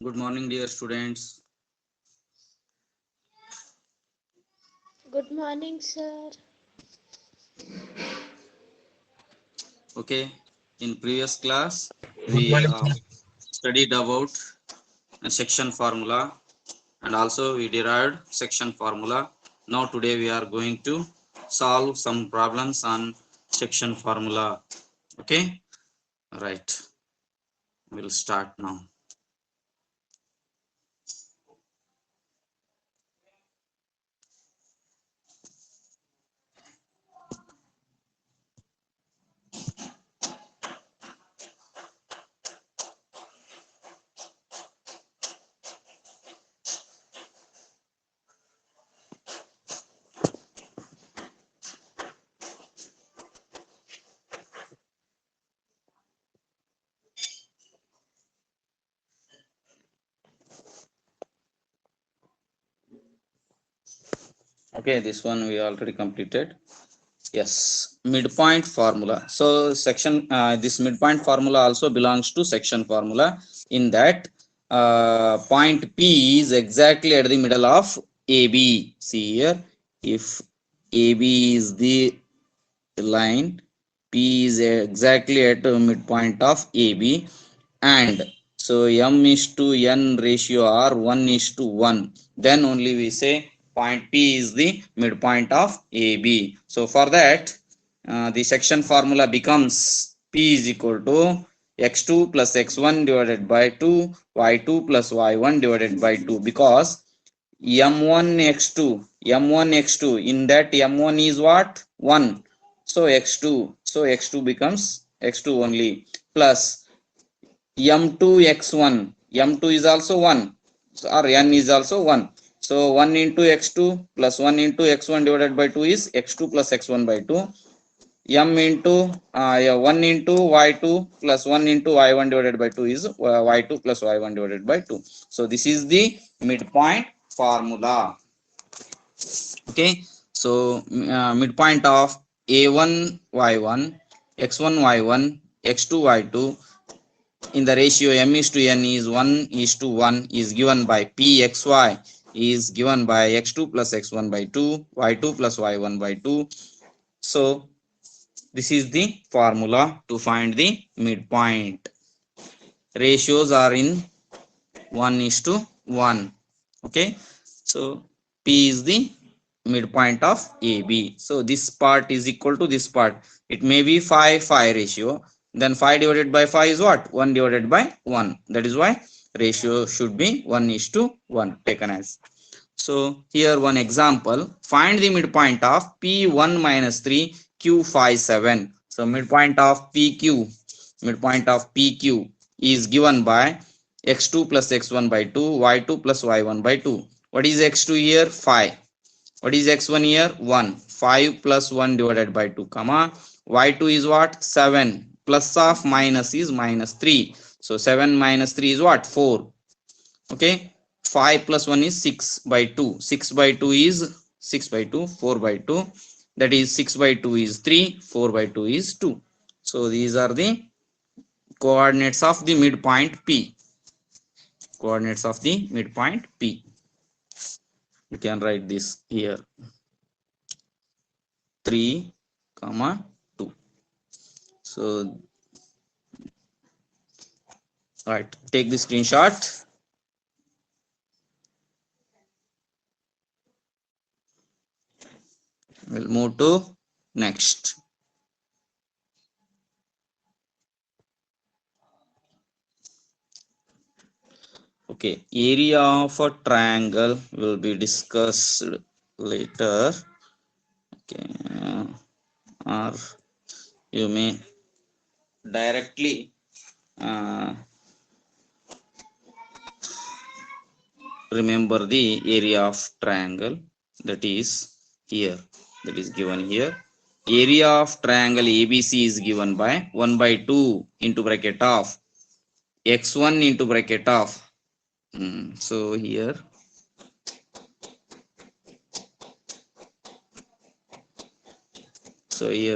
Good morning, dear students. Good morning, sir. Okay, in previous class, Good we morning. studied about a section formula and also we derived section formula. Now, today we are going to solve some problems on section formula. Okay, right, we'll start now. Okay, this one we already completed. Yes, midpoint formula. So section this midpoint formula also belongs to section formula in that point P is exactly at the middle of AB. See here, if AB is the line, P is exactly at the midpoint of AB, and so M is to N ratio are 1 is to 1. Then only we say point P is the midpoint of AB. So for that, the section formula becomes P is equal to x2 plus x1 divided by 2, y2 plus y1 divided by 2, because m1 x2 m1 x2 in that m1 is what 1, so x2, so x2 becomes x2 only, plus m2 x1, m2 is also 1, so, or n is also 1, so 1 into x2 plus 1 into x1 divided by 2 is x2 plus x1 by 2, m into 1 into y2 plus 1 into y1 divided by 2 is y2 plus y1 divided by 2. So this is the midpoint formula. Okay, so midpoint of a1 y1 x1 y1 x2 y2 in the ratio m is to n is 1 is to 1 is given by pxy is given by x2 plus x1 by 2 y2 plus y1 by 2. So this is the formula to find the midpoint. Ratios are in 1 is to 1. Okay, so P is the midpoint of AB. So this part is equal to this part. It may be 5 5 ratio, then 5 divided by 5 is what, 1 divided by 1. That is why ratio should be 1 is to 1 taken as. So here one example, find the midpoint of P1 minus 3 Q57. So midpoint of PQ, midpoint of PQ is given by x2 plus x1 by 2, y2 plus y1 by 2. What is x2 here? 5. What is x1 here? 1. 5 plus 1 divided by 2, comma. Y2 is what? 7. Plus of minus is minus 3. So 7 minus 3 is what? 4. Okay. 5 plus 1 is 6 by 2. 6 by 2 is 6 by 2, 4 by 2. That is 6 by 2 is 3, 4 by 2 is 2. So these are the coordinates of the midpoint P. Coordinates of the midpoint P. You can write this here 3 comma 2. So right, take the screenshot. We'll move to next. Okay, area of a triangle will be discussed later. Okay, or you may directly remember the area of triangle, that is here, that is given here. Area of triangle ABC is given by 1 by 2 into bracket of x1 into bracket of so here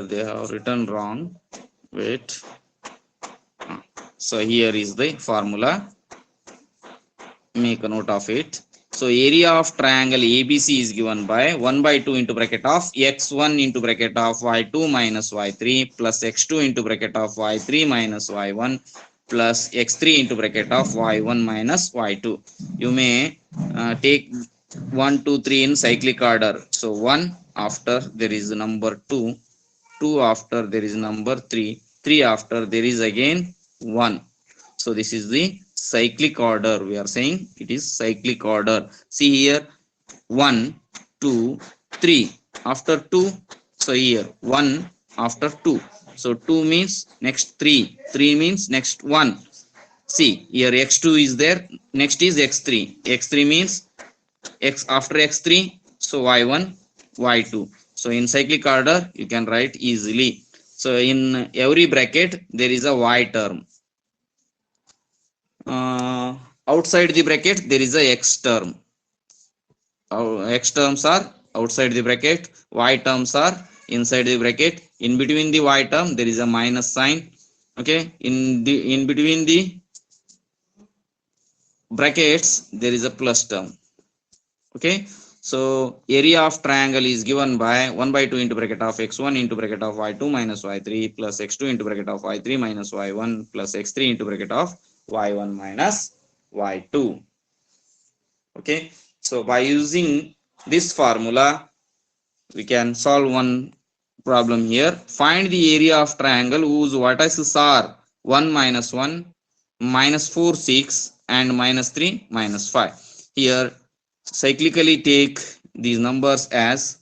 they have written wrong. Wait. So here is the formula. make a note of it. So area of triangle ABC is given by 1 by 2 into bracket of x1 into bracket of y2 minus y3 plus x2 into bracket of y3 minus y1 plus x3 into bracket of y1 minus y2. You may take 1, 2, 3 in cyclic order. So 1 after there is number 2, 2 after there is number 3, 3 after there is again 1. So this is the cyclic order. We are saying it is cyclic order. See here 1, 2, 3. After 2, so here 1 after 2. So 2 means next 3. 3 means next 1. See here x2 is there. Next is x3. x3 means x after x3. So y1, y2. So in cyclic order you can write easily. So in every bracket there is a y term. Outside the bracket there is a x term. X terms are outside the bracket, y terms are inside the bracket. In between the y term there is a minus sign. Okay, in between the brackets there is a plus term. Okay, so area of triangle is given by 1 by 2 into bracket of x1 into bracket of y2 minus y3 plus x2 into bracket of y3 minus y1 plus x3 into bracket of y1 minus y2. Okay, so by using this formula we can solve one problem here. Find the area of triangle whose vertices are 1 minus 1 minus 4 6 and minus 3 minus 5. Here cyclically take these numbers as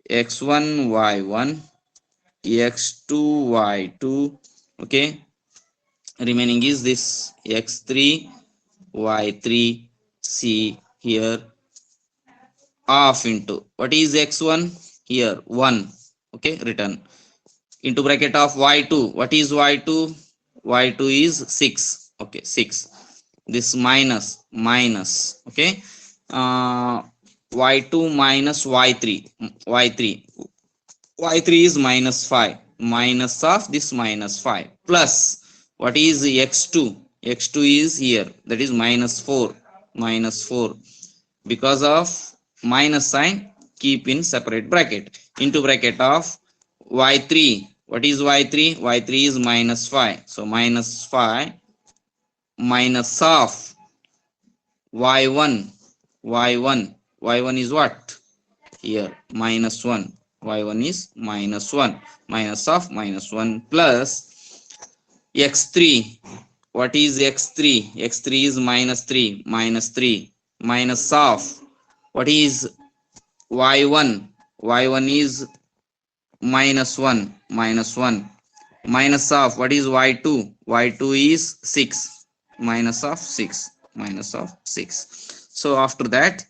x1 y1 x2 y2. Okay, remaining is this x3 y3. See here half into what is x1 here 1. Okay, written into bracket of y2. What is y2? Y2 is 6. Okay, 6. This minus. Okay, y2 minus y3. y3 is minus 5. Minus of this minus 5 plus what is x2? X2 is here, that is minus 4. Minus 4. Because of minus sign, keep in separate bracket. Into bracket of y3. What is y3? y3 is minus 5. So minus 5 minus of y1. y1 is what? Here minus 1. y1 is minus 1. Minus of minus 1 plus x3. What is x3? x3 is minus 3. Minus 3 minus of what is y1? y1 is minus 1. Minus 1 minus of what is y2? y2 is 6. Minus of 6. Minus of 6. So after that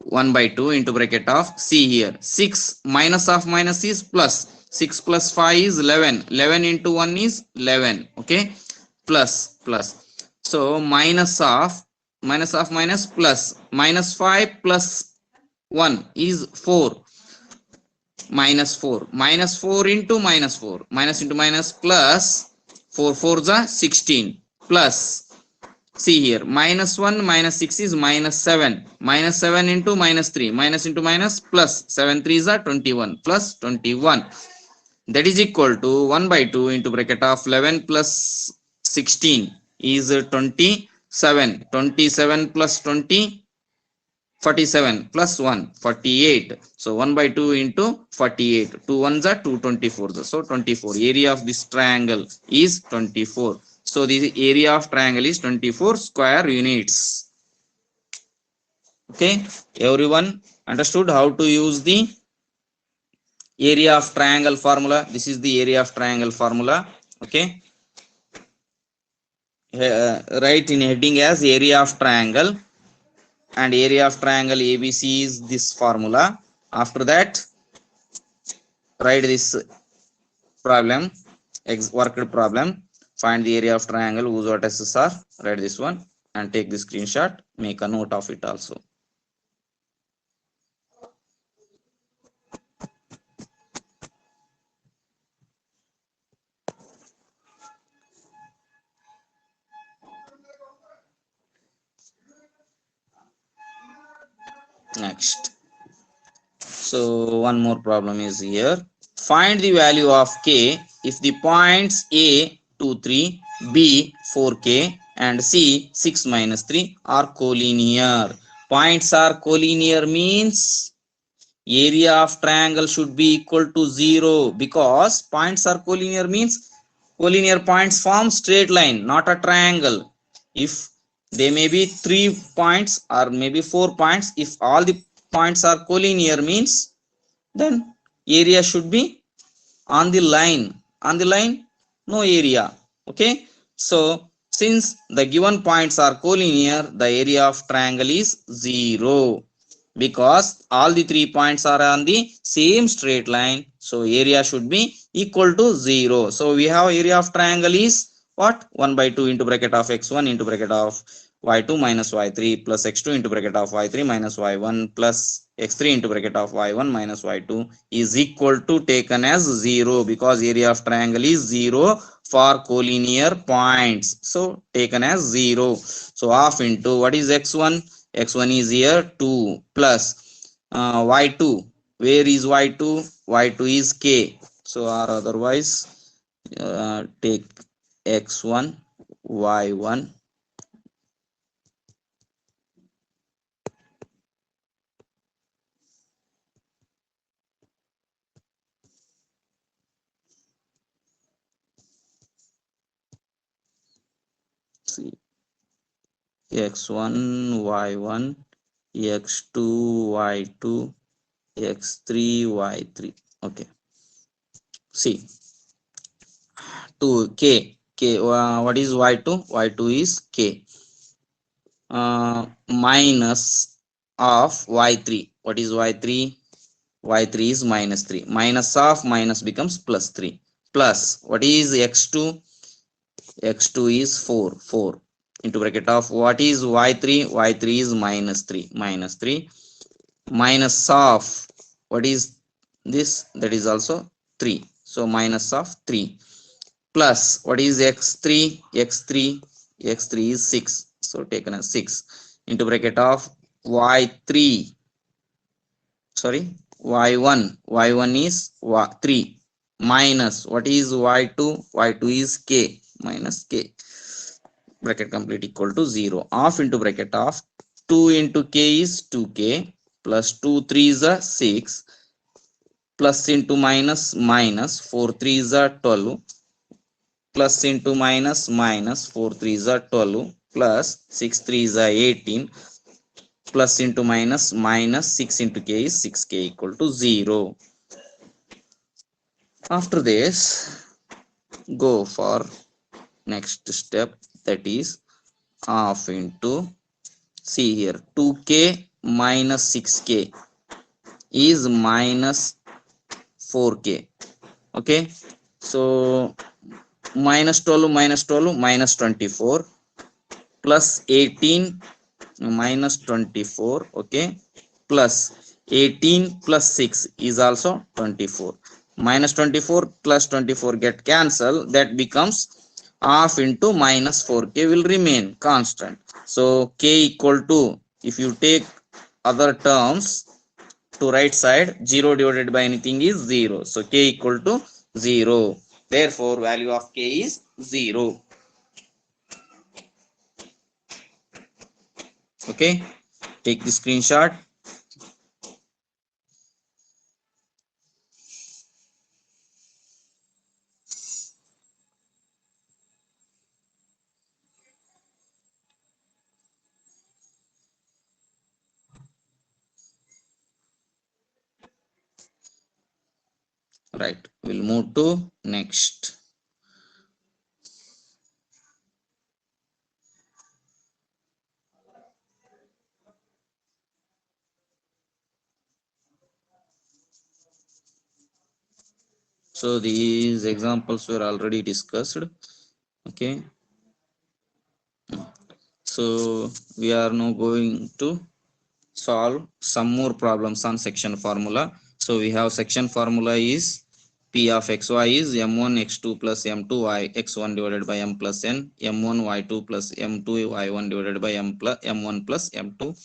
1 by 2 into bracket of, see here 6 minus of minus is plus. 6 plus 5 is 11. 11 into 1 is 11. Okay, plus. So minus of minus plus. Minus 5 plus 1 is 4. Minus 4. Minus 4 into minus 4. Minus into minus plus 4 4s are 16 plus. See here minus 1 minus 6 is minus 7. Minus 7 into minus 3. Minus into minus plus 7 3s are 21 plus 21. That is equal to 1 by 2 into bracket of 11 plus 16 is 27. 27 plus 20, 47 plus 1, 48. So 1 by 2 into 48. 2 ones are 2 24s. So 24. Area of this triangle is 24. So the area of triangle is 24 square units. Okay, everyone understood how to use the area of triangle formula? This is the area of triangle formula. Okay, write in heading as area of triangle, and area of triangle ABC is this formula. After that, write this problem, worked problem. Find the area of triangle whose vertices are. Write this one and take the screenshot. Make a note of it also. Next. So one more problem is here. Find the value of k if the points A 2, 3, B 4k and C 6 minus 3 are collinear. Points are collinear means area of triangle should be equal to 0, because points are collinear means collinear points form straight line, not a triangle. If they may be 3 points or maybe 4 points, if all the points are collinear means then area should be on the line. On the line, no area. Okay, so since the given points are collinear, the area of triangle is 0, because all the 3 points are on the same straight line, so area should be equal to 0. So we have area of triangle is what? 1 by 2 into bracket of x1 into bracket of y2 minus y3 plus x2 into bracket of y3 minus y1 plus x3 into bracket of y1 minus y2 is equal to taken as 0, because area of triangle is 0 for collinear points. So taken as 0. So half into what is x1? X1 is here 2 plus y2. Where is y2? Y2 is k. So or otherwise take x1 y1 see x1 y1 x2 y2 x3 y3. Okay, see 2 k what is y2? Y2 is k minus of y3. What is y3? Y3 is minus 3. Minus of minus becomes plus 3. Plus what is x2? X2 is 4 into bracket of what is y3? Y3 is minus 3. Minus 3 minus of what is this? That is also 3. So minus of 3 plus what is x3? X3 is 6. So taken as 6 into bracket of y3. Sorry, y1 is 3 minus what is y2 is k minus k, bracket complete equal to 0. Half into bracket of 2 into k is 2k plus 2 3 is a 6 plus into minus minus 4 3 is a 12 plus into minus minus 4 3 is a 12 plus 6 3 is a 18 plus into minus minus 6 into k is 6k equal to 0. After this, go for next step, that is half into, see here 2k minus 6k is minus 4k. Okay, so minus 12 minus 24 plus 18 minus 24. Okay, plus 18 plus 6 is also 24. Minus 24 plus 24 get cancelled, that becomes half into minus 4k will remain constant. So k equal to, if you take other terms to right side, 0 divided by anything is 0. So k equal to 0. Therefore value of k is 0. Okay, take the screenshot. Right, we'll move to next. So these examples were already discussed. Okay, so we are now going to solve some more problems on section formula. So we have section formula is P of xy is m1 x2 plus m2 y x1 divided by m plus n, m1 y2 plus m2 y1 divided by m1 plus m2.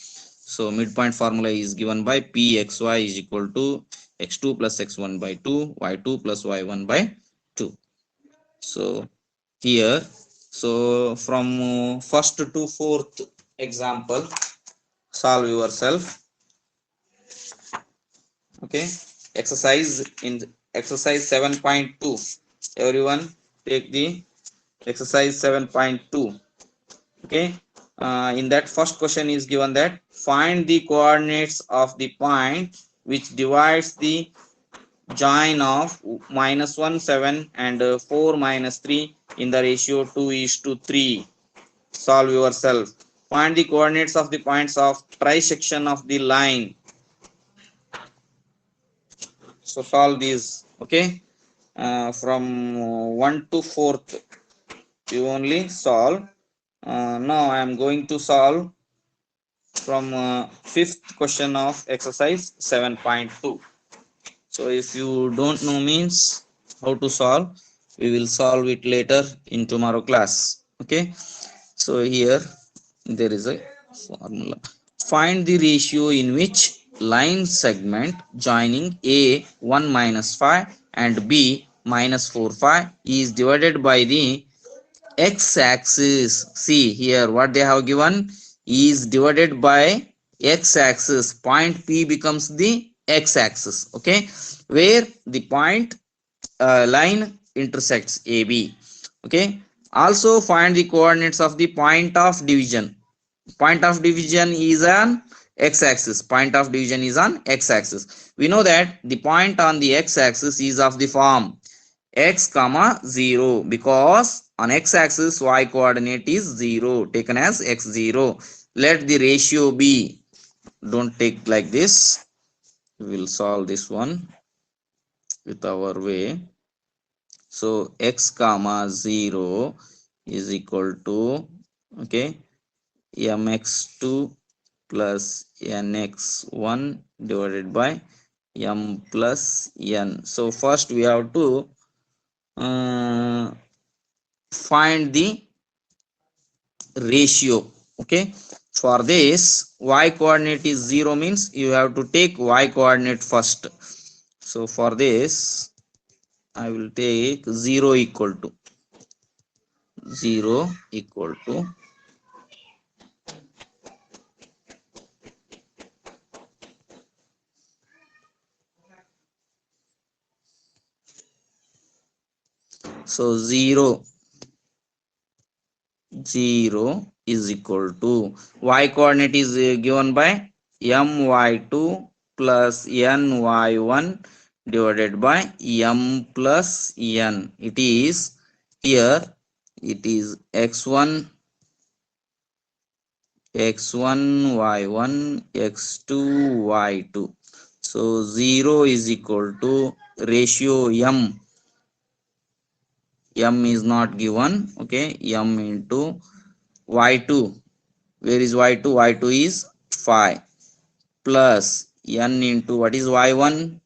So midpoint formula is given by Pxy is equal to x2 plus x1 by 2, y2 plus y1 by 2. So here, so from first to fourth example, solve yourself. Okay, exercise in exercise 7.2. Everyone take the exercise 7.2. Okay, in that first question is given that find the coordinates of the point which divides the join of -1 7 and 4 3 in the ratio 2:3. Solve yourself. Find the coordinates of the points of trisection of the line. So solve these. Okay, from 1 to 4th you only solve. Now I am going to solve from 5th question of exercise 7.2. So if you don't know means how to solve, we will solve it later in tomorrow class. Okay, so here there is a formula. Find the ratio in which line segment joining a 1 minus 5 and b minus 4 5 is divided by the x-axis. See here what they have given is divided by x-axis. Point P becomes the x-axis. Okay, where the point line intersects AB. Okay, also find the coordinates of the point of division. Point of division is on x-axis. Point of division is on x-axis. We know that the point on the x-axis is of the form x comma 0, because on x-axis y coordinate is 0 taken as x0. Let the ratio be, don't take like this, we will solve this one with our way. So x comma 0 is equal to, okay, mx2 plus nx1 divided by m plus n. So first we have to find the ratio. Okay, for this y coordinate is 0 means you have to take y coordinate first. So for this I will take 0 equal to so 0 is equal to y coordinate is given by my2 plus ny1 divided by m plus n. It is here, it is x1 y1 x2 y2. So 0 is equal to ratio m is not given. Okay, m into y2, where is y2? Y2 is 5 plus n into what is y1?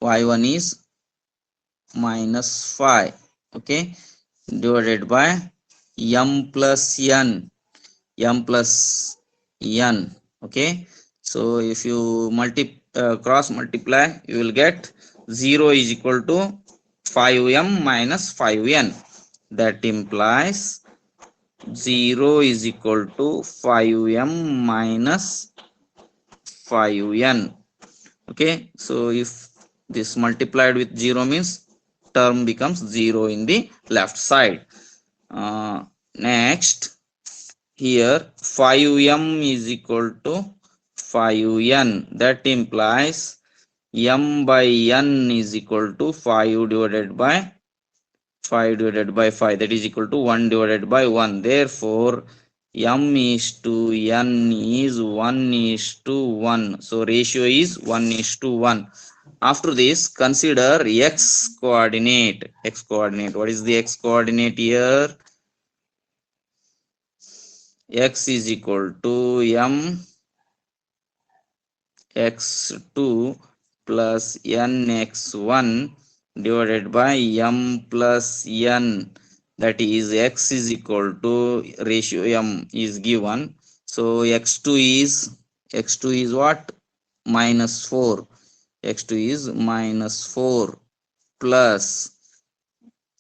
Y1 is minus 5. Okay, divided by m plus n. Okay, so if you cross multiply, you will get 0 is equal to 5m minus 5n. That implies 0 is equal to 5m minus 5n. Okay, so if this multiplied with 0 means term becomes 0 in the left side. Next, here 5m is equal to 5n. That implies m by n is equal to 5 divided by 5 that is equal to 1 divided by 1. Therefore m is to n is 1:1. So ratio is 1:1. After this, consider x coordinate. What is the x coordinate here? X is equal to m x2 plus n x1 divided by m plus n. that is x is equal to ratio m is given. So x2 is what? -4. x2 is -4 plus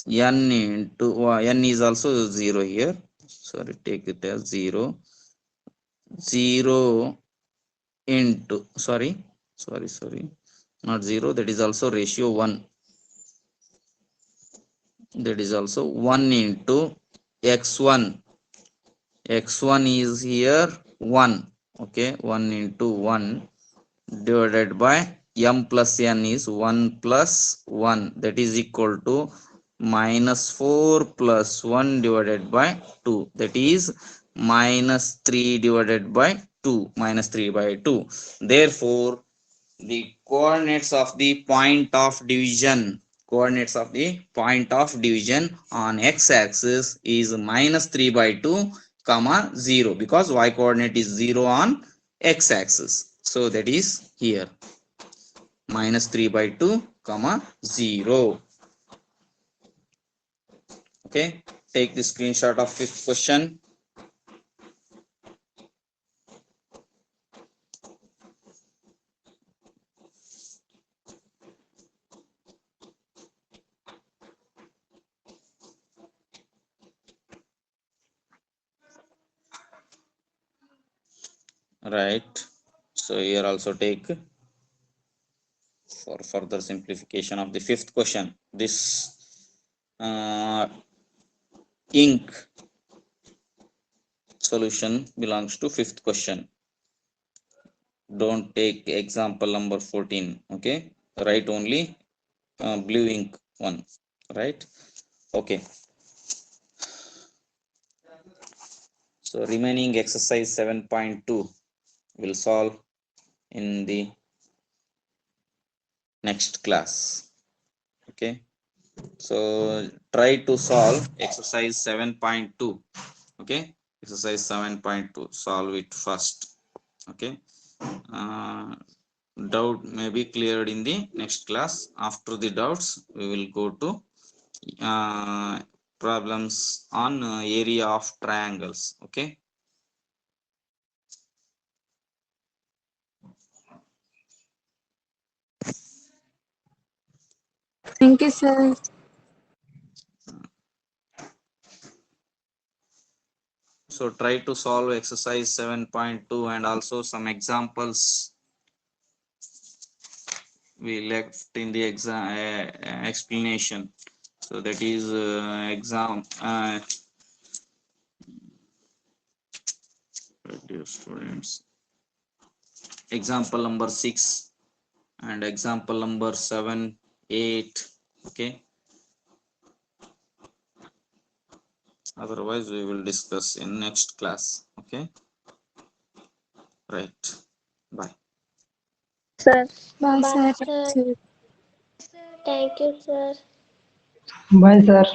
n into n is also 0 here. Sorry, take it as 0. 0 into sorry, not 0, that is also ratio 1. That is also 1 into x1. x1 is here 1. Okay, 1 into 1 divided by m plus n is 1 plus 1, that is equal to -4 plus 1 divided by 2, that is -3 divided by 2, -3 by 2. Therefore the coordinates of the point of division, on x-axis is -3 by 2 comma 0, because y coordinate is 0 on x-axis. So that is here -3 by 2 comma 0. Okay, take the screenshot of fifth question. Right, so here also take for further simplification of the fifth question. This ink solution belongs to fifth question. Don't take example number 14. Okay, write only blue ink one, right? Okay, so remaining exercise 7.2 will solve in the next class. Okay, so try to solve exercise 7.2. okay, exercise 7.2, solve it first. Okay, doubt may be cleared in the next class. After the doubts we will go to problems on area of triangles. Okay, Thank you, sir. so try to solve exercise 7.2 and also some examples we left in the exam explanation. So that is exam dear students, example number 6 and example number 7, 8. Okay, otherwise we will discuss in next class. Okay, right, bye. Sir. Bye, Bye, sir. sir. Thank you. Thank you, sir. Bye, sir.